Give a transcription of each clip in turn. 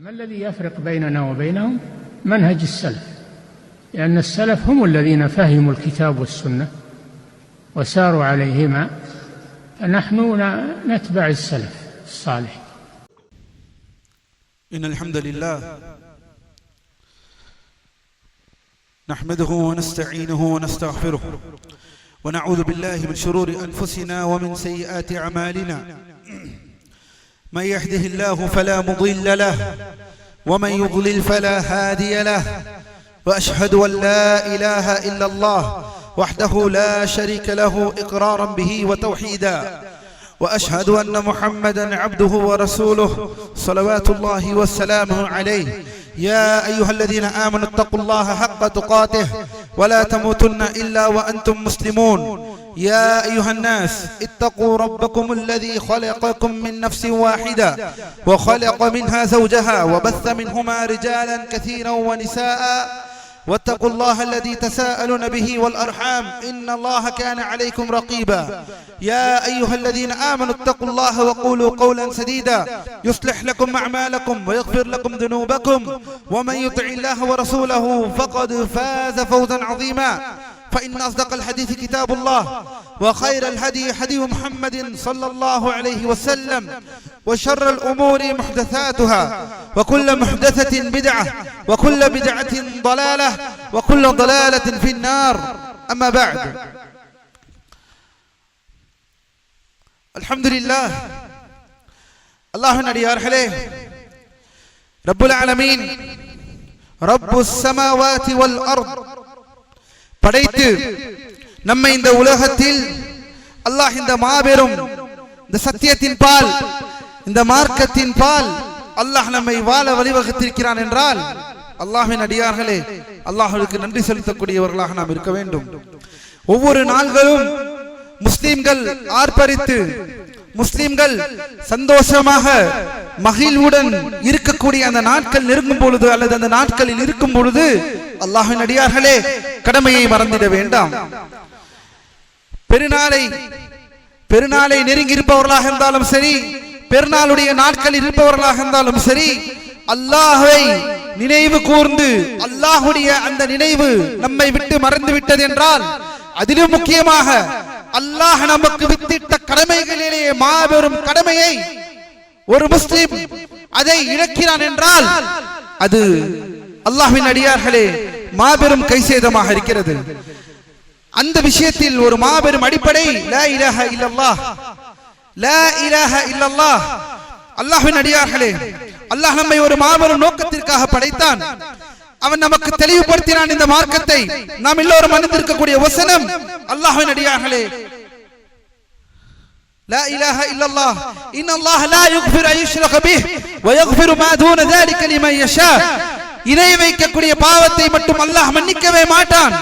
ما الذي يفرق بيننا وبينهم؟ منهج السلف، لأن السلف هم الذين فهموا الكتاب والسنة وساروا عليهما، فنحن نتبع السلف الصالح. إن الحمد لله نحمده ونستعينه ونستغفره ونعوذ بالله من شرور أنفسنا ومن سيئات أعمالنا. من يهده الله فلا مضل له ومن يضلل فلا هادي له، وأشهد أن لا إله إلا الله وحده لا شريك له إقرارا به وتوحيدا، وأشهد أن محمدا عبده ورسوله صلوات الله وسلامه عليه. يا أيها الذين آمنوا اتقوا الله حق تقاته ولا تموتن إلا وأنتم مسلمون. يا أيها الناس اتقوا ربكم الذي خلقكم من نفس واحدة وخلق منها زوجها وبث منهما رجالا كثيرا ونساء، واتقوا الله الذي تساءلون به والأرحام إن الله كان عليكم رقيبا. يا أيها الذين آمنوا اتقوا الله وقولوا قولا سديدا يصلح لكم أعمالكم ويغفر لكم ذنوبكم، ومن يطع الله ورسوله فقد فاز فوزا عظيما. فإن أصدق الحديث كتاب الله، وخير الهدي هدي محمد صلى الله عليه وسلم، وشر الأمور محدثاتها، وكل محدثة بدعة، وكل بدعة ضلالة، وكل ضلالة في النار. أما بعد، الحمد لله. அல்லாஹ்வின் அடியார்களே, ரப்புல் ஆலமீன் ரப்புஸ் ஸமாவாதி வல் அர்த் படைத்து நம்மை இந்த உலகத்தில் அல்லாஹ் இந்த மாபெரும் இந்த சத்தியத்தின் பால், இந்த மார்க்கத்தின் பால் அல்லாஹ் நம்மை வாழ வழிவகுத்திருக்கிறான் என்றால், அல்லாஹ்வின் அடியார்களே, அல்லாஹ்வுக்கு நன்றி செலுத்தக்கூடியவர்களாக நாம் இருக்க வேண்டும். ஒவ்வொரு நாள்களும் முஸ்லிம்கள் ஆர்ப்பரித்து, முஸ்லிம்கள் சந்தோஷமாக மகிழ்வுடன் இருக்கக்கூடிய அந்த நாட்கள் நெருங்கும் பொழுது, அல்லது அந்த நாட்களில் இருக்கும் பொழுது, அல்லாஹ்வின் அடியார்களே, கடமையை மறந்திட வேண்டாம். பெருநாளை நெருங்கி இருப்பவர்களாக இருந்தாலும் சரி, பெருநாளுடைய நாட்களில் இருப்பவர்களாக இருந்தாலும் சரி, அல்லாஹ்வை நினைவு கூர்ந்து அல்லாஹ்வுடைய அந்த நினைவு நம்மை விட்டு மறந்து விட்டது என்றால், அதிலும் முக்கியமாக அல்லாஹ் நமக்கு வித்திட்ட கடமைகளிலேயே மாபெரும் கடமையை ஒரு முஸ்லிம் அதை இழக்கிறான் என்றால், அது அல்லாஹ்வின் அடியார்களே மாபெரும் கைசேதமாக இருக்கிறது. அந்த விஷயத்தில் ஒரு மாபெரும் அடிப்படை லா இலாஹ இல்லல்லாஹ், லா இலாஹ இல்லல்லாஹ். அல்லாஹ்வின் அடியார்களே, அல்லாஹ் நம்மை ஒரு மாபெரும் நோக்கத்திற்காக படைத்தான். அவன் நமக்கு தெளிவுபடுத்தினான் இந்த மார்க்கத்தை. நாம் எல்லோரும் அறிந்திருக்கக்கூடிய வசனம், அல்லாஹ்வின் அடியார்களே, லா இலாஹ இல்லல்லாஹ் இன்னல்லாஹ லா யக்ஃபிரு அன் யுஷ்ரக பிஹி வ யக்ஃபிரு மா தூன ذلك லிமன் யஷா. இணை வைக்கக்கூடிய பாவத்தை மட்டும் அல்லாஹ் மன்னிக்கவே மாட்டான்.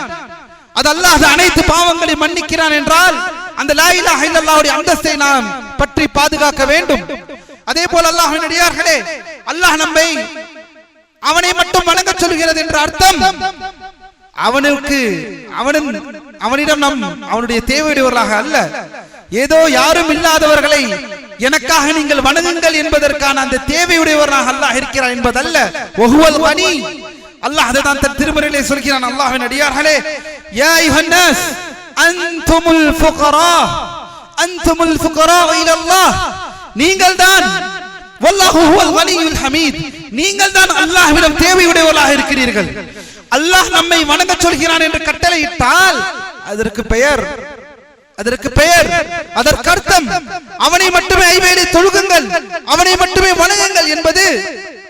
அது அல்லாஹ் அனைத்து பாவங்களையும் மன்னிக்கிறான் என்றால், அந்த லா இலாஹ இல்லல்லாஹ்வுடைய அந்தஸ்தை நாம் பற்றி பாதுகாக்க வேண்டும். அதே போல அல்லாஹ்வின் அடியார்களே, அல்லாஹ் நம்மை அவனை மட்டும் வணங்க சொல்கிறது என்ற அர்த்தம், அவனிடம் நாம் அவனுடைய தேவையுடையவர்களாக அல்ல, ஏதோ யாரும் இல்லாதவர்களை எனக்காக நீங்கள் வணங்குங்கள் என்பதற்கான அந்த தேவையுடையவராக அல்லாஹ் இருக்கிறார் என்பதல்ல. வஹுவல் கனி, அல்லாஹ் அதைத்தான் தன் திருமறையிலே சொல்கிறான். அல்லாஹ்வின் அடியார்களே, யா அய்யுஹன் நாஸ் அன்துமுல் ஃபுகரா இலல்லாஹ், நீங்கள்தான் வல்லாஹு ஹுவல் கனியுல் ஹமீத், நீங்கள்தான் அல்லாஹ்விடம் தேவையுடையவர்களாக இருக்கிறீர்கள். அல்லாஹ் நம்மை வணங்க சொல்கிறான் என்று கட்டளையிட்டால் அதற்கு பெயர், அதற்கு அர்த்தம் அவனை மட்டுமே ஐவேளை தொழுகுங்கள், அவனை மட்டுமே வணங்குங்கள் என்பது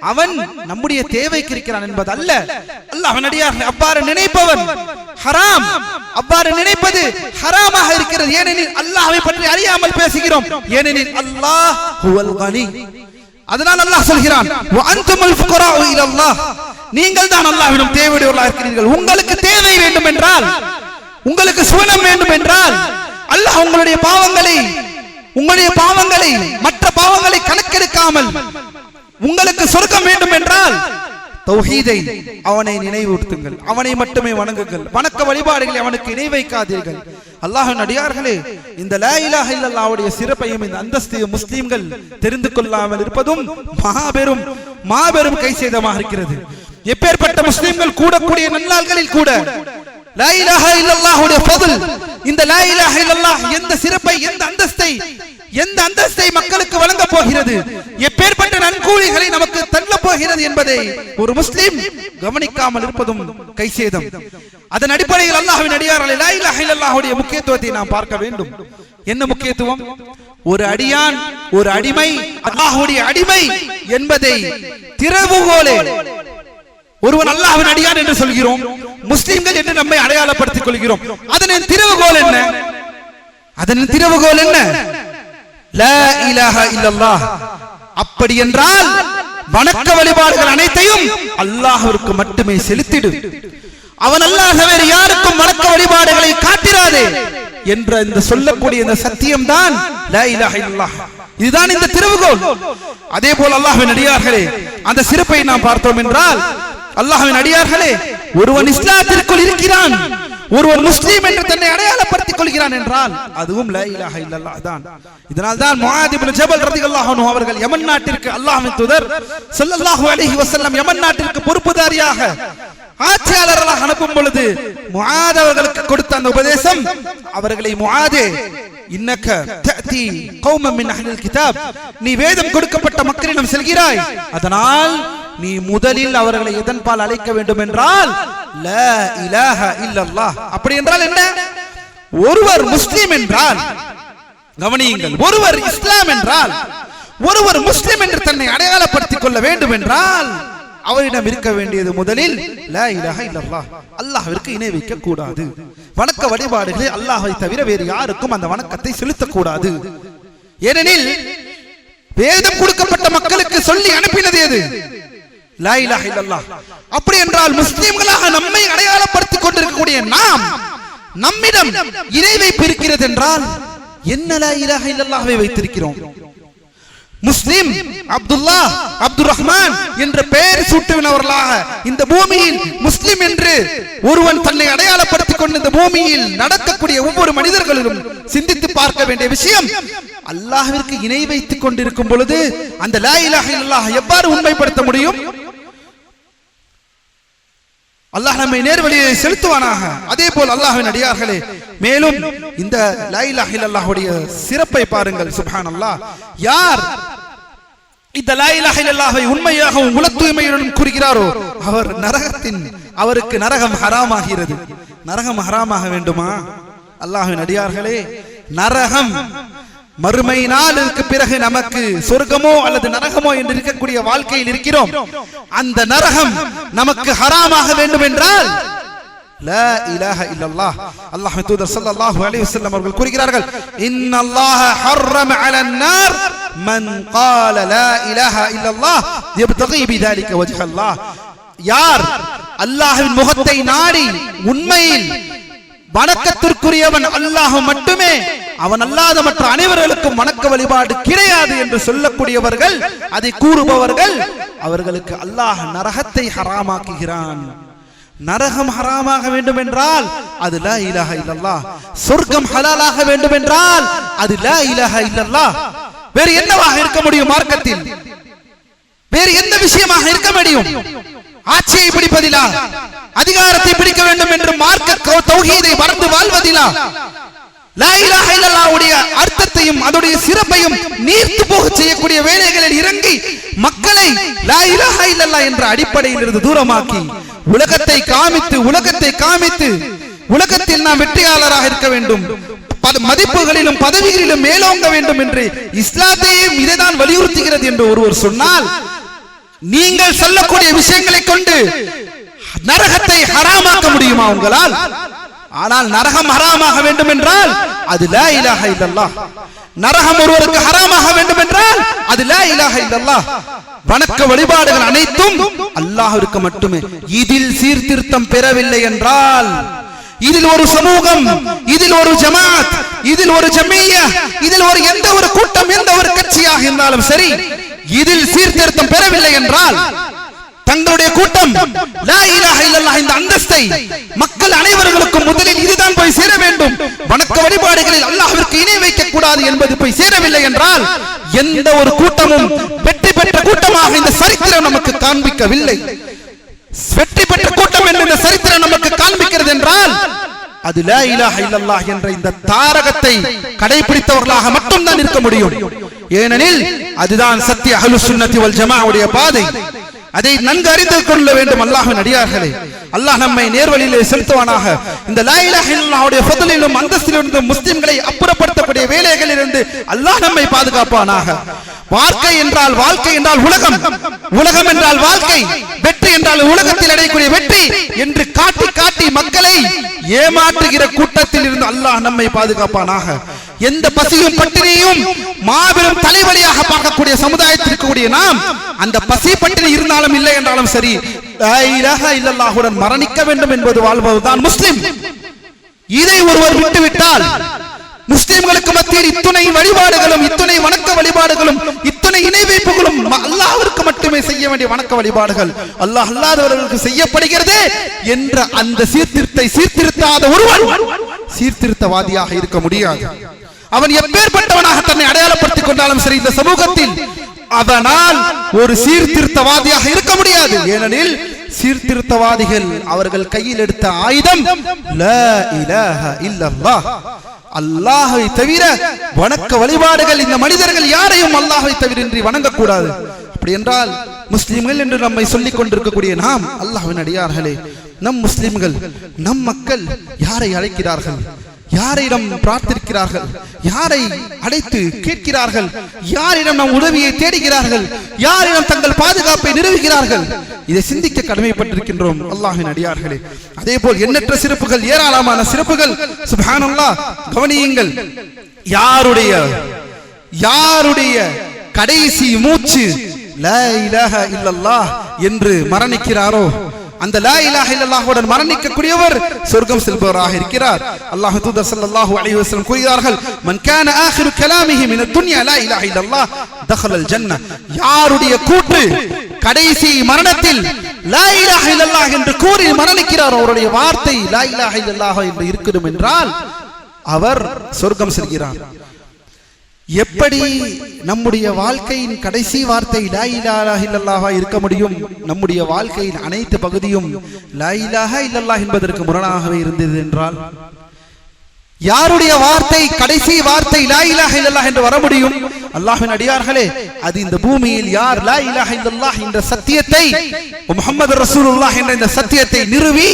அவன் நம்முடைய தேவைக்கு இருக்கிறான் என்பது அல்ல. அல்லாஹ்வின் அடியார்களே, அவ்வாறு நினைப்பவன் ஹராம், அவ்வாறு நினைப்பது ஹராமாக இருக்கிறது. ஏனெனில் அல்லாஹ்வை பற்றி அறியாமல் பேசுகிறோம். ஏனெனில் அல்லாஹ் ஹுவல் கனி. அதனால் அல்லாஹ் சொல்கிறான், வ அன்துமுல் ஃபுகரா இலல்லாஹ், நீங்கள் தான் அல்லாஹ்விடம் தேவையுடையவர்களாக இருக்கிறீர்கள். உங்களுக்கு தேவை வேண்டும் என்றால், உங்களுக்கு சுவனம் வேண்டும் என்றால், அல்லாஹ் உங்களுடைய பாவங்களை மற்ற பாவங்களை கணக்கெடுக்காமல் உங்களுக்கு சொர்க்கம் வேண்டும் என்றால் தௌஹீதை அவனை நினைவூட்டுங்கள், அவனை மட்டுமே வணங்குங்கள், வணக்க வழிபாடுகளை அவனுக்கு இணை வைக்காதீர்கள். அல்லாஹ்வின் அடியார்களே, இந்த லா இலாஹ இல்லல்லாஹ்வுடைய சிறப்பையும் இந்த அந்தஸ்தையும் முஸ்லிம்கள் தெரிந்து கொள்ளாமல் இருப்பதும் மாபெரும் மாபெரும் கை சேதமாக இருக்கிறது. எப்பேற்பட்ட முஸ்லிம்கள் கூடக்கூடிய நன்னாள்களில் கூட லா இலாஹா இல்லல்லாஹ் உடைய ஃபضل, இந்த லா இலாஹா இல்லல்லாஹ் எந்த சிறப்பை எந்த அந்தஸ்தை மக்களுக்கு வழங்க போகிறது, எப்பேற்பட்ட நன்கூலிகளை நமக்கு தள்ள போகிறது என்பதை ஒரு முஸ்லிம் கவனிக்காமல் இருப்பதும் கைசேதம். அதன் அடிப்படையில் அல்லாஹ்வின் அடியார்களே, லா இலாஹா இல்லல்லாஹ் உடைய முக்கியத்துவத்தை நாம் பார்க்க வேண்டும். என்ன முக்கியத்துவம்? ஒரு அடியான், ஒரு அடிமை, அல்லாஹ்வுடைய அடிமை என்பதை திறவுகோலே ஒருவன் அல்லாஹ்வின் அடியான் என்று சொல்கிறோம், முஸ்லிம்கள் என்று நம்மை அடையாளப்படுத்திக் கொள்கிறோம். அதன் திறவுகோல் என்ன? அதன் திறவுகோல் என்ன? லா இலாஹா இல்லல்லாஹ். அப்படி என்றால் வணக்க வழிபாடுகள் அனைத்தையும் அல்லாஹ்விற்கு மட்டுமே செலுத்திடு, அவன் அல்லாஹ் வேறு யாருக்கும் வணக்க வழிபாடுகளை காட்டிராதே என்ற இந்த சொல்லக்கூடிய இந்த சத்தியம் தான் லா இலாஹா இல்லல்லாஹ். இதுதான் இந்த திறவுகோல். அதே போல் அல்லாஹ்வின் அடியார்களே, அந்த சிறப்பை நாம் பார்த்தோம் என்றால், அல்லாஹ்வின் அடியார்களே, ஒருவன் இஸ்லாத்திற்குள் இருக்கிறான், ஒருவன் முஸ்லிம் என்று தன்னை அடையாளப்படுத்திக் கொள்கிறான் என்றால் அதுவும் லா இலாஹா இல்லல்லாஹ் தான். இதனால் தான் முஆத் இப்னு ஜபல் ரலியல்லாஹு அன்ஹு அவர்கள் யமன் நாட்டிற்கு அல்லாஹ்வின் தூதர் ஸல்லல்லாஹு அலைஹி வஸல்லம் யமன் நாட்டிற்கு பொறுப்புதாரியாக ஆட்சியாளராக அனுப்பும் பொழுது முஆத் அவர்களுக்கு கொடுத்த அந்த உபதேசம், அவர்களை முஆதே இன்னக தஅதி கௌமன் மின் அஹ்லில் கிதாப், நீ வேதம் கொடுக்கப்பட்ட மக்களிடம் செல்கிறாய், அதனால் நீ முதலில் அவர்களை எதன்பால் அழைக்க வேண்டும் என்றால் லா இலாஹா இல்லல்லாஹ். அப்படி என்றால் என்ன? ஒருவர் முஸ்லிம் என்றால், கவனியுங்கள், ஒருவர் இஸ்லாம் என்றால், ஒருவர் முஸ்லிம் என்று தன்னை அடையாளப்படுத்திக் கொள்ள வேண்டும் என்றால் அவரிடம் இருக்க வேண்டியது முதலில் லா இலாஹா இல்லல்லாஹ். அல்லாஹ்விற்கு இணை வைக்க கூடாது, வணக்க வழிபாடுகளை அல்லாஹ்வை தவிர வேறு யாருக்கும் அந்த வணக்கத்தை செலுத்தக்கூடாது. ஏனெனில் வேதம் கொடுக்கப்பட்ட மக்களுக்கு சொல்லி அனுப்பினது எது? லா இலாஹா இல்லல்லாஹ். அப்படி என்றால் முஸ்லிம்களாக நம்மை அடையாளப்படுத்திக் கொண்டிருக்கக்கூடிய நாம், நம்மிடம் இணை வைப்பு இருக்கிறது என்றால் என்ன லா இலாஹா இல்லல்லாஹ்வை வைத்திருக்கிறோம்? முஸ்லிம், அப்துல்லாஹ், அப்துல் ரஹ்மான் என்ற பெயர் சூட்டுவினவர்களாக இந்த பூமியில் முஸ்லிம் என்று ஒருவன் தன்னை அடையாளப்படுத்திக் கொண்டு இந்த பூமியில் நடக்கக்கூடிய ஒவ்வொரு மனிதர்களும் சிந்தித்து பார்க்க வேண்டிய விஷயம், அல்லாஹ்விற்கு இணை வைத்துக் கொண்டிருக்கும் பொழுது அந்த லா இலாஹா இல்லல்லாஹ் எவ்வாறு உண்மைப்படுத்த முடியும்? அல்லாஹ் நம்மை நேர்வழியை செலுத்துவானாக. அதே போல் அல்லாஹ்வின் அடியார்களே, மேலும் இந்த லா இலாஹா இல்லல்லாஹ் உடைய சிறப்பை பாருங்கள். சுப்ஹானல்லாஹ். யார் இந்த லா இலாஹா இல்லல்லாஹ்வை உண்மையாகவும் உள தூய்மையுடன் கூறுகிறாரோ அவருக்கு நரகம் ஹராமாகிறது. நரகம் ஹராமாக வேண்டுமா? அல்லாஹ்வின் அடியார்களே, நரகம் மறுமை நாளுக்கு பிறகு நமக்கு சொர்க்கமோ அல்லது நரகமோ என்று இருக்கக்கூடிய வாழ்க்கையில் இருக்கிறோம். அந்த நரகம் நமக்கு ஹராமாக வேண்டும் என்றால் லா இலாஹா இல்லல்லாஹ். அல்லாஹ்வின் தூதர் ஸல்லல்லாஹு அலைஹி வஸல்லம் அவர்கள் கூறுகிறார்கள், இன்னல்லாஹ ஹர்ரம அலன் நார் மன் قال லா இலாஹா இல்லல்லாஹ் யப்தகி பிதாலிக வஜ்ஹல்லாஹ். யார் அல்லாஹ்வின் முகத்தை நாடி உண்மையில் வணக்கத்திற்குரியவன் அல்லாஹ் மட்டுமே, அவன் அல்லாத மற்ற அனைவர்களுக்கும் வணக்க வழிபாடு கிடையாது என்று சொல்லக்கூடியவர்கள், அதை கூறுபவர்கள், அவர்களுக்கு அல்லாஹ் நரகத்தை ஹராமாக்குகிறான். நரகம் ஹராமாக வேண்டும் என்றால் அது லா இலாஹா இல்லல்லாஹ். சொர்க்கம் ஹலாலாக வேண்டும் என்றால் அது லா இலாஹா இல்லல்லாஹ். வேறு என்னவாக இருக்க முடியும்? மார்க்கத்தில் வேறு எந்த விஷயமாக இருக்க முடியும்? ஆட்சியை பிடிப்பதிலா, அதிகாரத்தை பிடிக்க வேண்டும் என்று மார்க்க தௌஹீதை மறந்து வாழ்வதிலா, லா இலாஹா இல்லல்லாஹ் உடைய அர்த்தத்தையும் அதோடைய சிறப்பையும் நீர்த்து போக செய்யக்கூடிய வேலைகளில் இறங்கி மக்களை லா இலாஹா இல்லல்லாஹ் என்ற அடிப்படையில் இருந்து தூரமாக்கி உலகத்தை காமித்து உலகத்தில் நாம் வெற்றியாளராக இருக்க வேண்டும், மதிப்புகளிலும் பதவிகளிலும் மேலோங்க வேண்டும் என்று இஸ்லாத்தையும் இதைதான் வலியுறுத்துகிறது என்று ஒருவர் சொன்னால், நீங்கள் சொல்லக்கூடிய விஷயங்களை கொண்டு நரகத்தை ஹராமாக்க முடியுமா உங்களால்? ஆனால் நரகம் ஹராமாக வேண்டும் என்றால் அது லா இலாஹா இல்லல்லாஹ். நரகம் ஒருவருக்கு ஹராமாக வேண்டும் என்றால் அது லா இலாஹா இல்லல்லாஹ். வணக்க வழிபாடுகள் அனைத்தும் அல்லாஹ்விற்கு மட்டுமே. இதில் சீர்திருத்தம் பெறவில்லை என்றால், இதில் ஒரு சமூகம், இதில் ஒரு ஜமாத், இதில் ஒரு ஜமியா, இதில் ஒரு எந்த ஒரு கூட்டம், எந்த ஒரு கட்சியாக இருந்தாலும் சரி, இதில் சீர்திருத்தம் பெறவில்லை என்றால், தங்களுடைய கூட்டம் லா இலாஹா இல்லல்லாஹ் இந்த அந்தஸ்தை மக்கள் அனைவருக்கும் முதலில் இதுதான் போய் சேர வேண்டும். வேண்டும், வணக்க வழிபாடுகளில் அல்லாஹ்விற்கு இணை வைக்க கூடாது என்பது போய் சேரவில்லை என்றால் எந்த ஒரு கூட்டமும் வெற்றி பெற்ற கூட்டமாக இந்த சரித்திரம் நமக்கு காண்பிக்கவில்லை. வெற்றி பெற்ற கூட்டம் என்று இந்த சரித்திரம் நமக்கு காண்பிக்கிறது என்றால் அது லா இலாஹ இல்லல்லாஹ் என்ற இந்த தாரகத்தை கடைபிடித்தவர்களாக மட்டும்தான் இருக்க முடியும். ஏனெனில் அதுதான் சத்திய அஹ்லுஸ் சுன்னத்தி வல் ஜமாஅவுடைய பாதை. அதை நன்கு அறிந்து கொள்ள வேண்டும் அல்லாஹ்வின் அடியார்களே. அல்லாஹ் நம்மை நேர்வழியிலே செலுத்துவானாக. இந்த லா இலாஹ இல்லல்லாஹ்வுடைய ஃபضலிலும் அந்தஸ்திலிருந்தும் முஸ்லிம்களை அப்புறப்படுத்தக்கூடிய வேலைகளிலிருந்து அல்லாஹ் நம்மை பாதுகாப்பானாக. வாழ்க்கை என்றால் உலகம், உலகம் என்றால் வாழ்க்கை, வெற்றி என்றால் உலகத்தில் அடையக்கூடிய வெற்றி என்று காட்டி காட்டி மக்களை ஏமாற்றுகிற கூட்டத்தில் இருந்து அல்லாஹ் நம்மை பாதுகாப்பானாக. எந்த பசியும் பட்டினியும் மாபெரும் தலைவலியாக பார்க்கக்கூடிய சமுதாயத்திற்கு கூடிய நாம் அந்த பசி பட்டினி இருந்தாலும் இல்லை என்றாலும் சரி லா இலாஹ இல்லல்லாஹுடன் மரணிக்க வேண்டும் என்பது வாழ்வதுதான் முஸ்லிம். இதை ஒருவர் விட்டுவிட்டால் முஸ்லிம்களுக்கு மத்தியில் இத்துணை வழிபாடுகளும், இத்துணை வணக்க வழிபாடுகளும், இத்துணை இணை வைப்புகளும் அல்லாஹ்விற்கு மட்டுமே செய்ய வேண்டிய வணக்க வழிபாடுகள் அல்லாஹ் அல்லாதவர்களுக்கு செய்யப்படுகிறது என்ற அந்த சீர்திருத்தாத ஒருவன் சீர்திருத்தவாதியாக இருக்க முடியாது. அவன் எப்பேற்பட்டவனாக தன்னை அடையாளப்படுத்திக் கொண்டாலும் சரி இந்த சமூகத்தில் அவனால் ஒரு சீர்திருத்தவாதியாக இருக்க முடியாது. ஏனெனில் சீர்திருத்தவாதிகள் அவர்கள் கையில் எடுத்த ஆயுதம் லா இலாஹ இல்லல்லாஹ், அல்லாஹ்வை தவிர வணக்க வழிபாடுகள். இந்த மனிதர்கள் யாரையும் அல்லாஹ்வை தவிர வணங்கக்கூடாது. அப்படி என்றால் முஸ்லிம்கள் என்று நம்மை சொல்லிக் கொண்டிருக்கக்கூடிய நாம் அல்லாஹ்வின் அடியார்களே, நம் முஸ்லிம்கள், நம் மக்கள் யாரை அழைக்கிறார்கள், யாரிடம் பிரார்த்திக்கிறார்கள், யாரை அழைத்து கேட்கிறார்கள், யாரிடம் நம் உதவியை தேடுகிறார்கள், யாரிடம் தங்கள் பாதுகாப்பை நிறுவுகிறார்கள், இதை சிந்திக்க கடமைப்பட்டிருக்கின்றோம் அல்லாஹ்வின் அடியார்களே. அதே போல் எண்ணற்ற சிறப்புகள், ஏராளமான சிறப்புகள். சுப்ஹானல்லாஹ், கவனியுங்கள். யாருடைய கடைசி மூச்சு லா இலாஹ இல்லல்லாஹ் என்று மரணிக்கிறாரோ அந்த லா இலாஹ இல்லல்லாஹுடன் மரணிக்கக்கூடியவர் சொர்க்கம் செல்பவராக இருக்கிறார். அல்லாஹ் தூதர் ஸல்லல்லாஹு அலைஹி வஸல்லம் கூறினார்கள், மன் கான ஆகிரு கலாமிஹி மின துன்யா லா இலாஹ இல்லல்லாஹ் தഖலல் ஜன்னah. யாருடைய கூற்று கடைசி மரணத்தில் லா இலாஹ இல்லல்லாஹ் என்று கூறி மரணிக்கிறார், அவருடைய வார்த்தை லா இலாஹ இல்லல்லாஹ் என்று இருக்கணும் என்றால் அவர் சொர்க்கம் செல்கிறார். எப்படி நம்முடைய வாழ்க்கையின் கடைசி வார்த்தை லா இலாஹ இல்லல்லாஹ் இருக்க முடியும்? நம்முடைய வாழ்க்கையின் அனைத்து பகுதியும் லா இலாஹ இல்லல்லாஹ் என்பதற்கு முரணாகவே இருந்தது என்றால் யாருடைய வார்த்தை கடைசி வார்த்தை லா இலாஹ இல்லல்லாஹ் என்று வர முடியும்? அல்லாஹ்வின் அடியார்களே, அது இந்த பூமியில் யார் லா இலாஹ இல்லல்லாஹ் என்ற சத்தியத்தை, முஹம்மது ரசூலுல்லாஹ் என்ற இந்த சத்தியத்தை நிறுவி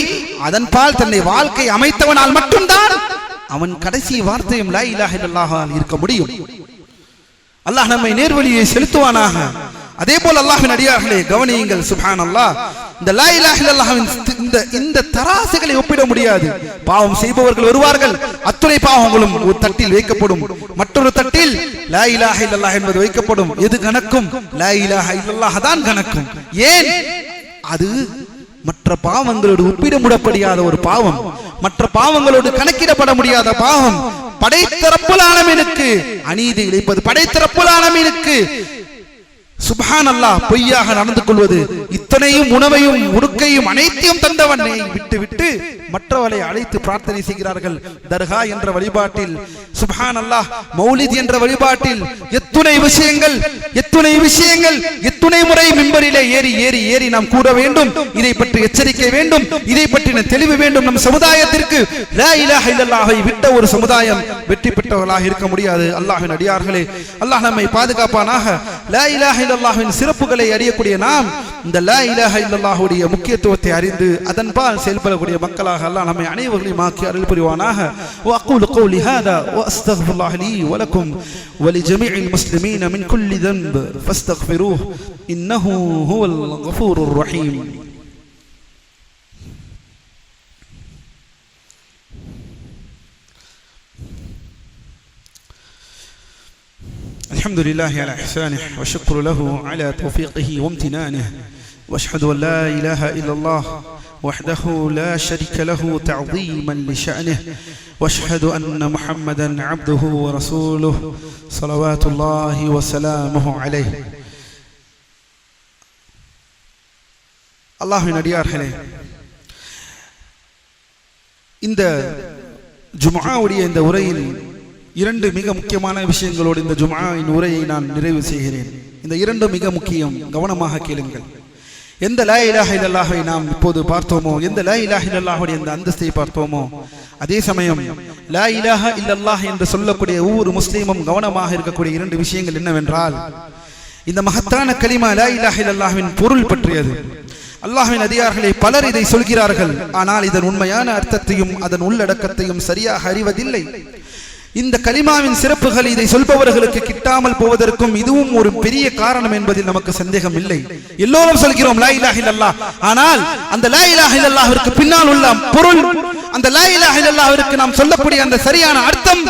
அதன்பால் தன்னை வாழ்க்கை அமைத்தவனால் மட்டும்தான் அவன் கடைசி வார்த்தையும் லா இலாஹ இல்லல்லாஹ் இருக்க முடியும். அல்லாஹ் நம்மை நேர்வழியை செலுத்துவானாக. அதே போல் அல்லாஹ்வின் அடியார்களே, கவனியுங்கள். சுப்ஹானல்லாஹ், இந்த லா இலாஹ இல்லல்லாஹ்வின் இந்த தராசுகளை ஒப்பிட முடியாது. பாவம் செய்பவர்கள் வருவார்கள், அத்துணை பாவங்களும் ஒரு தட்டில் வைக்கப்படும், மற்றொரு தட்டில் லா இலாஹ இல்லல்லாஹ் என்பது வைக்கப்படும். எது கணக்கும்? லா இலாஹ இல்லல்லாஹ் தான் கணக்கும். ஏன்? அது மற்ற பாவங்களோடு ஒப்பிட முடியாத ஒரு பாவம், மற்ற பாவங்களோடு கணக்கிடப்பட முடியாத பாவம். படைத்த ரப்புல் ஆலமீனுக்கு அநீதி இழைப்பது, படைத்த ரப்புல் ஆலமீனுக்கு சுப்ஹானல்லாஹ் பொய்யாக நடந்து கொள்வது, இத்தனையும் உணவையும் உடுக்கையும் அனைத்தையும் தந்தவனை விட்டு மற்றவரை அழைத்து பிரார்த்தனை செய்கிறார்கள். தர்கா என்ற வழிபாட்டில், சுப்ஹானல்லாஹ், மௌலித் என்ற வழிபாட்டில் எத்துணை விஷயங்கள் எத்துணை முறை மிம்பரிலே ஏறி நாம் கூற வேண்டும். இதை பற்றி எச்சரிக்கை வேண்டும், இதை பற்றின தெளிவு வேண்டும். நம் சமுதாயத்திற்கு லா இலாஹ இல்லல்லாஹை விட்ட ஒரு சமுதாயம் வெற்றி பெற்றவர்களாக இருக்க முடியாது. அல்லாஹ்வின் அடியார்களே, அல்லாஹ் நம்மை பாதுகாப்பானாக. லா இலாஹ இல்லல்லாஹ்வின் சிறப்புகளை அறியக்கூடிய நாம் இந்த லா இலாஹ இல்லல்லாஹுடைய முக்கியத்துவத்தை அறிந்து அதன்பால் செயல்படக்கூடிய மக்களாக அல்லாஹ் நம்மை அனைவர்களையும் ஆக்கி அருள் புரிவானாக. وأقول قولي هذا وأستغفر الله لي ولكم ولجميع المسلمين من كل ذنب فاستغفروه إنه هو الغفور الرحيم. الحمد لله على إحسانه والشكر له على توفيقه وامتنانه واشهد أن لا إله إلا الله وحده لا شريك له تعظيما لشأنه واشهد أن محمدا عبده ورسوله صلوات الله وسلامه عليه. அல்லாஹ்வின் அடியார்களே, இந்த ஜும்ஆவுடைய இந்த உரையில் இரண்டு மிக முக்கியமான விஷயங்களோடு இந்த ஜும்ஆவின் உரையை நான் நிறைவு செய்கிறேன். இந்த இரண்டு மிக முக்கியம், கவனமாக கேளுங்கள். எந்த லா இலாஹ இல்லல்லாஹை நாம் இப்போது பார்த்தோமோ, எந்த லா இலாஹ இல்லல்லாஹுடைய அந்த அந்தஸ்தை பார்த்தோமோ, அதே சமயம் லா இலாஹ இல்லல்லாஹ் என்று சொல்லக்கூடிய ஒவ்வொரு முஸ்லீமும் கவனமாக இருக்கக்கூடிய இரண்டு விஷயங்கள் என்னவென்றால், இந்த மகத்தான கலிமா லா இலாஹ இல்லல்லாஹ்வின் பொருள் பற்றியது. அல்லாஹ்வின் அடியார்களே, பலர் இதை சொல்கிறார்கள், ஆனால் இதன் உண்மையான அர்த்தத்தையும் அதன் உள்ளடக்கத்தையும் சரியாக அறிவதில்லை. இந்த கலிமாவின் சிறப்புகள் இதை சொல்பவர்களுக்கு கிட்டாமல் போவதற்கும் இதுவும் ஒரு பெரிய காரணம் என்பதில் நமக்கு சந்தேகம் இல்லை. எல்லோரும் சொல்கிறோம் லா இலாஹ இல்லல்லாஹ், ஆனால் அந்த லா இலாஹ இல்லல்லாஹ்விற்கு பின்னால் உள்ள பொருள், அந்த லா இலாஹ இல்லல்லாஹ்விற்கு நாம் சொல்லக்கூடிய அந்த சரியான அர்த்தம்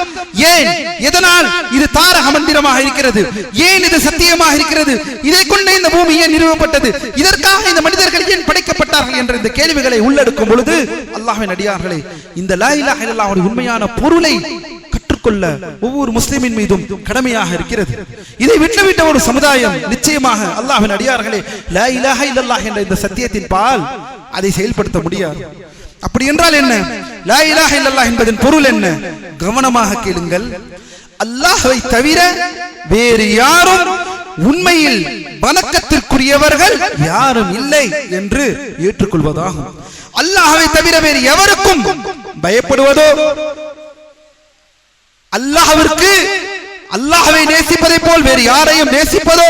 ஏன், எதனால் இது தாரக மந்திரமாக இருக்கிறது, ஏன் இது சத்தியமாக இருக்கிறது, இதை கொண்டு இந்த பூமி ஏன் நிறுவப்பட்டது, இதற்காக இந்த மனிதர்கள் ஏன் படைக்கப்பட்டார்கள் என்ற இந்த கேள்விகளை உள்ளடக்கும் பொழுது அல்லாஹ்வின் அடியார்களே, இந்த லா இலாஹ இல்லல்லாஹ்வுடைய உண்மையான பொருளை கற்றுக்கொள்ள ஒவ்வொரு முஸ்லிமின் மீதும் கடமையாக இருக்கிறது. இதை விட்டுவிட்ட ஒரு சமுதாயம் நிச்சயமாக அல்லாஹ்வின் அடியார்களே லா இலாஹ இல்லல்லாஹ் என்ற இந்த சத்தியத்தின் பால் அதை செயல்படுத்த முடியாது. அப்படி என்றால் என்ன, லா இலாஹ இல்லல்லாஹ் என்பதன் பொருள் என்ன? கவனமாக கேளுங்கள். அல்லாஹ்வை தவிர வேறு யாரும் உண்மையில் வணக்கத்திற்குரியவர்கள் யாரும் இல்லை என்று ஏற்றுக்கொள்வதாகும். அல்லாஹ்வை தவிர வேறு எவருக்கும் பயப்படுவதோ, அல்லாஹ்விற்கு அல்லாஹ்வை நேசிப்பதை போல் வேறு யாரையும் நேசிப்பதோ,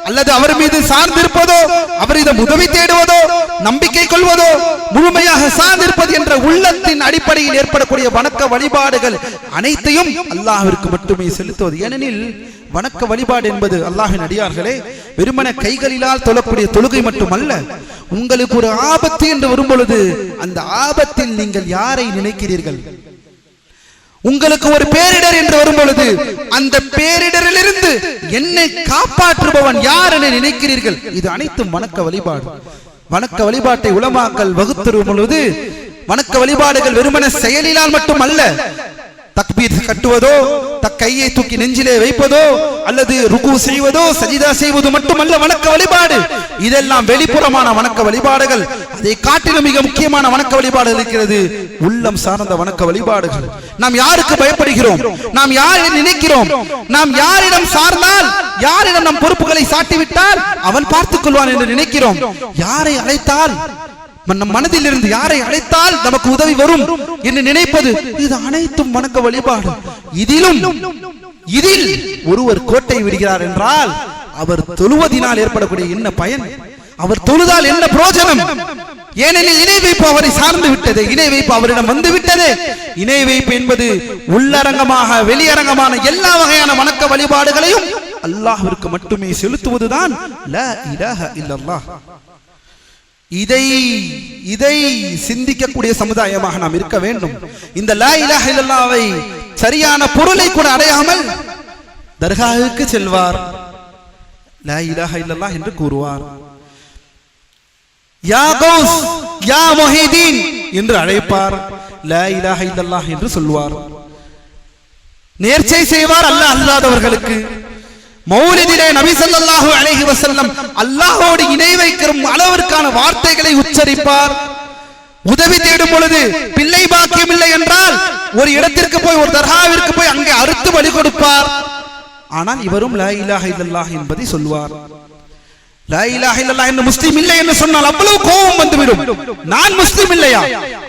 அல்லது அவர் மீது சார்ந்திருப்பதோ, அவரிடம் உதவி தேடுவதோ, நம்பிக்கை கொள்வதோ, முழுமையாக சார்ந்திருப்பது என்ற உள்ளத்தின் அடிப்படையில் ஏற்படக்கூடிய வணக்க வழிபாடுகள் அனைத்தையும் அல்லாஹ்விற்கு மட்டுமே செலுத்துவது. ஏனெனில் வணக்க வழிபாடு என்பது அல்லாஹ்வின் அடியார்களே வெறுமன கைகளிலால் தொழக்கூடிய தொழுகை மட்டுமல்ல. உங்களுக்கு ஒரு ஆபத்து என்று வரும்பொழுது அந்த ஆபத்தில் நீங்கள் யாரை நினைக்கிறீர்கள்? உங்களுக்கு ஒரு பேரிடர் என்று வரும் பொழுது அந்த பேரிடரிலிருந்து என்னை காப்பாற்றுபவன் யார் என நினைக்கிறீர்கள்? இது அனைத்தும் வணக்க வழிபாடு. வணக்க வழிபாட்டை உலமாக்கள் வகுத்தரும் பொழுது வணக்க வழிபாடுகள் வெறுமன செயலினால் மட்டும் அல்ல, தக்பீர் கட்டுவதோ, கையை தூக்கி நெஞ்சிலே வைப்பதோ, அல்லது ருக்கு செய்வதோ, சஜிதா செய்வது மட்டுமல்ல வணக்க வழிபாடு. இதெல்லாம் வெளிப்புறமான வணக்க வழிபாடுகள். அதை காட்டிலும் மிக முக்கியமான வணக்க வழிபாடு இருக்கிறது உள்ளம் சார்ந்த வணக்க வழிபாடுகள். நாம் யாருக்கு பயப்படுகிறோம்? நாம் யாரை நினைக்கிறோம்? நாம் யாரிடம் சார்ந்தால், யாரிடம் நம் பொறுப்புகளை சாட்டிவிட்டால் அவன் பார்த்துக் கொள்வான் என்று நினைக்கிறோம்? யாரை அழைத்தால், நம் மனதில் இருந்து யாரை அழைத்தால் நமக்கு உதவி வரும் என்று நினைப்பது, இது அனைத்தும் வணக்க வழிபாடு. இதில் ஒருவர் கோட்டை விடுகிறார் என்றால் அவர் தொழுவதினால் ஏற்படக்கூடிய என்ன பயன்? அவர் தொழுதால் என்ன பிரயோஜனம்? ஏனெனில் இணை வைப்பு அவரை சார்ந்து விட்டது, இணை வைப்பு அவரிடம் வந்து விட்டது. இணை வைப்பு என்பது உள்ளரங்கமாக வெளியரங்கமான எல்லா வகையான வணக்க வழிபாடுகளையும் அல்லாஹ்விற்கு மட்டுமே செலுத்துவதுதான் லா இலாஹ இல்லல்லாஹ். இதை சிந்திக்கக்கூடிய சமுதாயமாக நாம் இருக்க வேண்டும். இந்த லா இலாஹ இல்லல்லாஹ்வை சரியான பொருளை கூட அடையாமல் தர்காவுக்கு செல்வார், லா இலாஹ இல்லல்லாஹ் என்று கூறுவார், யா கௌஸ் யா முஹிதீன் என்று அழைப்பார், லா இலாஹ இல்லல்லாஹ் என்று சொல்வார். நேர்ச்சை செய்வார் அல்லாஹ் அல்லாதவர்களுக்கு. மௌலிதிலே நபி ஸல்லல்லாஹு அலைஹி வஸல்லம் அல்லாஹ்வோடு இணை வைக்கிற அளவிற்கான வார்த்தைகளை உச்சரிப்பார். உதவி தேடும் பொழுது பிள்ளை பாக்கியம் இல்லை என்றால் ஒரு இடத்திற்கு போய், ஒரு தர்காவிற்கு போய் அங்கே அறுத்து பலி கொடுப்பார். ஆனால் இவரும் லா இலாஹ இல்லல்லாஹ் என்பதை சொல்வார். லா இலாஹ இல்லல்லாஹ் என்று முஸ்லிம் இல்லை என்று சொன்னால் அவ்வளவு கோபம் வந்துவிடும். நான் முஸ்லிம் இல்லையா?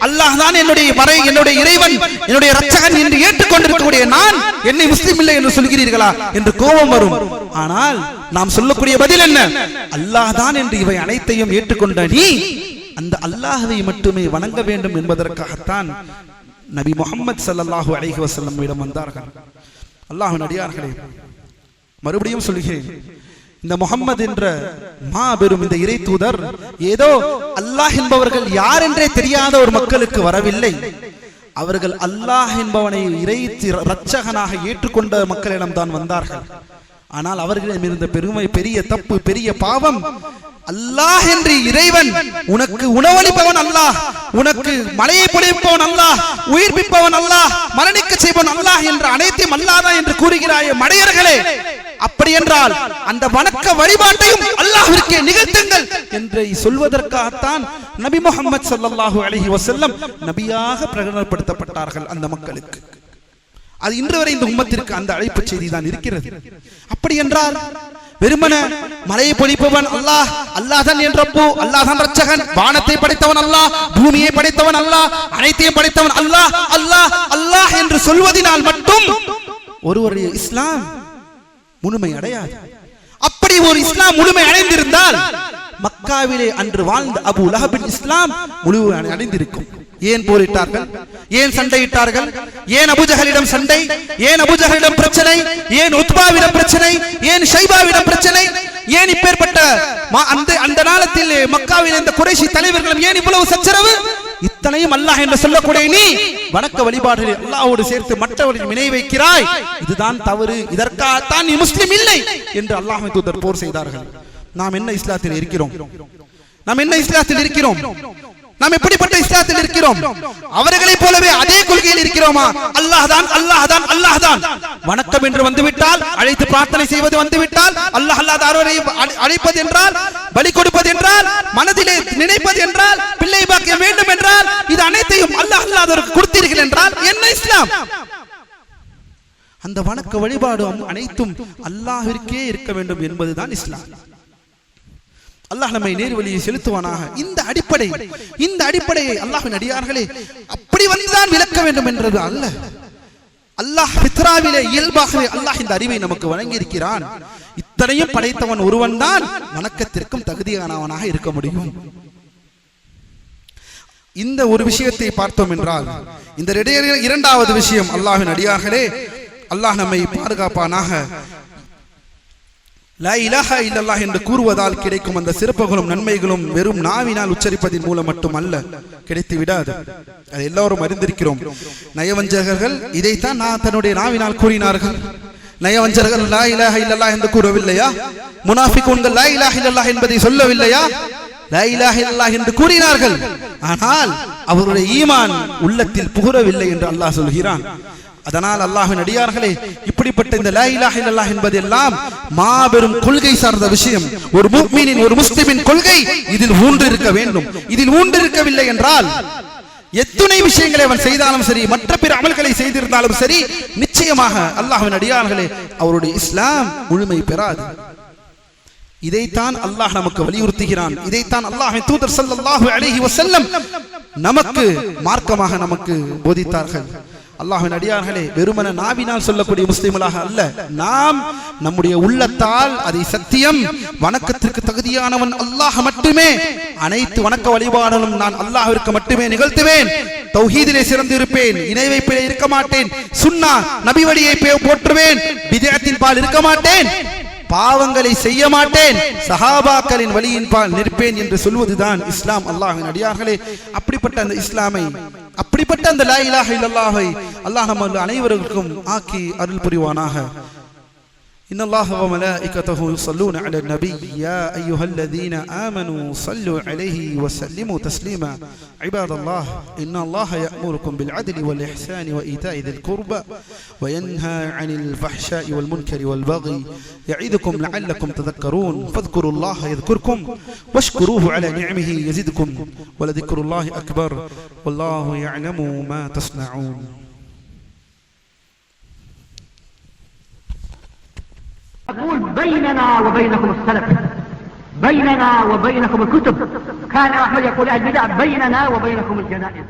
அல்லாஹ் தான் என்னுடைய என்னுடைய இறைவன், என்னுடைய இரட்சகன் என்று ஏற்றுக்கொண்டிருக்கக்கூடிய நான் என்னை முஸ்லிம் இல்லை என்று சொல்கிறீர்களா என்று கோபம் வரும். ஆனால் நாம் சொல்லக்கூடிய பதில் என்ன? அல்லாஹ் தான் என்று இவை அனைத்தையும் ஏற்றுக்கொண்ட நீ அந்த அல்லாஹ்வை மட்டுமே வணங்க வேண்டும் என்பதற்காகத்தான் நபி முஹம்மது ஸல்லல்லாஹு அலைஹி வஸல்லம் இடம் வந்தார்கள். அல்லாஹ்வின் அடியார்களே, மறுபடியும் சொல்கிறேன், இந்த முஹம்மது என்ற மாபெரும் இந்த இறை தூதர் ஏதோ அல்லாஹ் என்பவர்கள் யார் என்றே தெரியாத ஒரு மக்களுக்கு வரவில்லை. அவர்கள் அல்லாஹ் என்பவனை இறை இரட்சகனாக ஏற்றுக்கொண்ட மக்களிடம் தான் வந்தார்கள். ஆனால் அவர்களிடம் இருந்த பெரிய தப்பு, பெரிய பாவம், அல்லாஹ் என்று இறைவன், உனக்கு உணவளிப்பவன் அல்லாஹ், உனக்கு மழையை பொழிப்பவன் அல்லாஹ், உயிர்ப்பிப்பவன் அல்லாஹ், மரணிக்க செய்வன் அல்லாஹ் என்ற அனைத்தையும் அல்லாஹ் என்று கூறுகிறாயே மடையர்களே, அப்படி அப்படி என்றால் அந்த வணக்க வழிபாட்டையும் அல்லாஹ்விற்கே நிகழ்த்துங்கள் என்று சொல்வதற்காகத்தான் நபி முஹம்மது ஸல்லல்லாஹு அலைஹி வஸல்லம் நபியாக பிரகடனப்படுத்தப்பட்டார்கள் அந்த மக்களுக்கு. அது இன்று வரை இந்த உம்மத்திற்கு அந்த அழைப்பு செய்தி தான் இருக்கிறது. அப்படி என்றால் வெறுமன மலையை பொழிப்பவன் அல்லாஹ், அல்லாஹ் தான் என் ரப்பு, அல்லாஹ் தான் ரட்சகன், வானத்தை படைத்தவன் அல்லாஹ், பூமியை படைத்தவன் அல்லாஹ், அனைத்தையும் படைத்தவன் அல்லாஹ் அல்லாஹ் அல்லாஹ் என்று சொல்வதனால் மட்டும் ஒருவருடைய இஸ்லாம் முழுமை அடையாது. அப்படி ஒரு இஸ்லாம் முழுமை அடைந்திருந்தால் மக்காவிலே அன்று வாழ்ந்த அபூ லஹபின் இஸ்லாம் முழுமை அடைந்திருக்கும். ஏன் போரிட்டார்கள்? ஏன் சண்டையிட்டார்கள்? ஏன் அபூஜஹலிடம் சண்டை? ஏன் அபூஜஹலிடம் பிரச்சனை? ஏன் உத்பாவிடம் பிரச்சனை? ஏன் ஷைபாவிடம் பிரச்சனை? ஏன் இப்பேற்பட்ட அந்த காலத்தில் மக்காவில் இந்த குறைஷி தலைவர்களும் ஏன் இவ்வளவு சச்சரவு? இத்தனையும் அல்லாஹ் என்று சொல்லக்கூடிய நீ வணக்க வழிபாடுகளில் அல்லாஹ்வோடு சேர்த்து மற்றவர்கள் இணை வைக்கிறாய், இதுதான் தவறு, இதற்காகத்தான் நீ முஸ்லிம் இல்லை என்று அல்லாஹ்வின் தூதர் போர் செய்தார்கள். நாம் என்ன இஸ்லாத்தில் இருக்கிறோம்? நாம் என்ன இஸ்லாத்தில் இருக்கிறோம்? நாம் எப்படிப்பட்ட இஸ்லாத்தில் இருக்கிறோம்? அவர்களைப் போலவே அதே கொள்கையில் இருக்கிறோமா? அல்லாஹ் தான் அல்லாஹ் தான் அல்லாஹ் தான். வணக்கம் என்று வந்துவிட்டால், அழைத்து பிரார்த்தனை செய்வது வந்துவிட்டால், அல்லாஹ் அல்லாஹ் அழைப்பது என்றால், பலி கொடுப்பது என்றால், மனதிலே நினைப்பது என்றால், பிள்ளை பாக்கியம் வேண்டும் என்றால், இது அனைத்தையும் அல்லாஹ் அல்லாஹ்விற்கு கொடுத்தீர்கள் என்றால் என்ன இஸ்லாம்? அந்த வணக்க வழிபாடு அனைத்தும் அல்லாஹ்விற்கே இருக்க வேண்டும் என்பதுதான் இஸ்லாம். அல்லாஹ் நம்மை நேர்வழியை செலுத்துவானாக. இந்த அடிப்படையை அல்லாஹ்வின் அடியார்களே அப்படி வந்துதான் விளக்க வேண்டும் என்றது அல்ல. அல்லாஹ் ஃபித்ராவிலே இயல்பாகவே அல்லாஹ் இந்த அறிவை நமக்கு வழங்கி இருக்கிறான். இத்தனையும் படைத்தவன் ஒருவன் தான் வணக்கத்திற்கும் தகுதியானவனாக இருக்க முடியும். இந்த ஒரு விஷயத்தை பார்த்தோம் என்றால், இந்த இரண்டாவது விஷயம், அல்லாஹ்வின் அடியார்களே, அல்லாஹ் நம்மை பாதுகாப்பானாக. லா இலாஹா இல்லல்லாஹ் என்று கூறுவதால் கிடைக்கும் அந்த சிறப்புகளும் நன்மைகளும் வெறும் நாவினால் உச்சரிப்பதன் மூலம் மட்டும் அல்ல, கிடைத்து விடாது. அது எல்லாரும் அறிந்திருக்கிறோம். நயவஞ்சகர்கள் இதைத்தான் தன்னுடைய நாவினால் கூறினார்கள். நயவஞ்சகர்கள் லா இலாஹா இல்லல்லாஹ் என்று கூறவில்லையா? முனாஃபிகூன்கள் லா இலாஹா இல்லல்லாஹ் என்பதை சொல்லவில்லையா? லா இலாஹா இல்லல்லாஹ் என்று கூறினார்கள். ஆனால் அவருடைய ஈமான் உள்ளத்தில் புகுரவில்லை என்று அல்லாஹ் சொல்கிறான். அதனால் அல்லாஹ்வின் அடியார்களே, இப்படிப்பட்ட இந்த லா இலாஹா இல்லல்லாஹ் என்பது எல்லாம் மாபெரும் கொள்கை சார்ந்த விஷயம். ஒரு முஃமினின், ஒரு முஸ்லிமின் கொள்கை இதில் ஊன்று இருக்க வேண்டும். இதில் ஊன்று இருக்கவில்லை என்றால் எத்துணை விஷயங்களை அவன் செய்தாலும் சரி, மற்ற பிற அமல்களை செய்திருந்தாலும் சரி, நிச்சயமாக அல்லாஹ்வின் அடியார்களே அவருடைய இஸ்லாம் முழுமை பெறாது. இதைத்தான் அல்லாஹ் நமக்கு வலியுறுத்துகிறான். இதைத்தான் அல்லாஹ்வின் தூதர் ஸல்லல்லாஹு அலைஹி வஸல்லம் நமக்கு மார்க்கமாக நமக்கு போதித்தார்கள். அல்லாஹ்வின் அடியார்களே, வெறுமன நாவினால் சொல்லக்கூடிய முஸ்லிம்களாக அல்ல, நாம் நம்முடைய உள்ளத்தால் அதை சத்தியம், வணக்கத்திற்கு தகுதியானவன் அல்லாஹ் மட்டுமே, அனைத்து வணக்க வழிபாடுகளும் நான் அல்லாஹ்விற்கு மட்டுமே நிகழ்த்துவேன், தௌஹீதிலே சிறந்து இருப்பேன், இணை வைப்பிலே இருக்க மாட்டேன், சுன்னா நபி வழியை போற்றுவேன், பித்அத்தின் பால் இருக்க மாட்டேன், பாவங்களை செய்ய மாட்டேன், சஹாபாக்களின் வழியின் பால் நிற்பேன் என்று சொல்வதுதான் இஸ்லாம். அல்லாஹ்வின் அடியார்களே, அப்படிப்பட்ட அந்த இஸ்லாமை, அப்படிப்பட்ட அந்த லா இலாஹா இல்லல்லாஹை அல்லாஹ் நம்ம அனைவருக்கும் ஆக்கி அருள் புரிவானாக. إن الله وملائكته يصلون على النبي يا أيها الذين آمنوا صلوا عليه وسلموا تسليما عباد الله إن الله يأمركم بالعدل والإحسان وإيتاء ذي القربى وينهى عن الفحشاء والمنكر والبغي يعظكم لعلكم تذكرون فاذكروا الله يذكركم واشكروه على نعمه يزدكم ولذكر الله أكبر والله يعلم ما تصنعون. أقول بيننا وبينكم السلف، بيننا وبينكم الكتب. كان أحمد يقول البدع بيننا وبينكم الجنائز.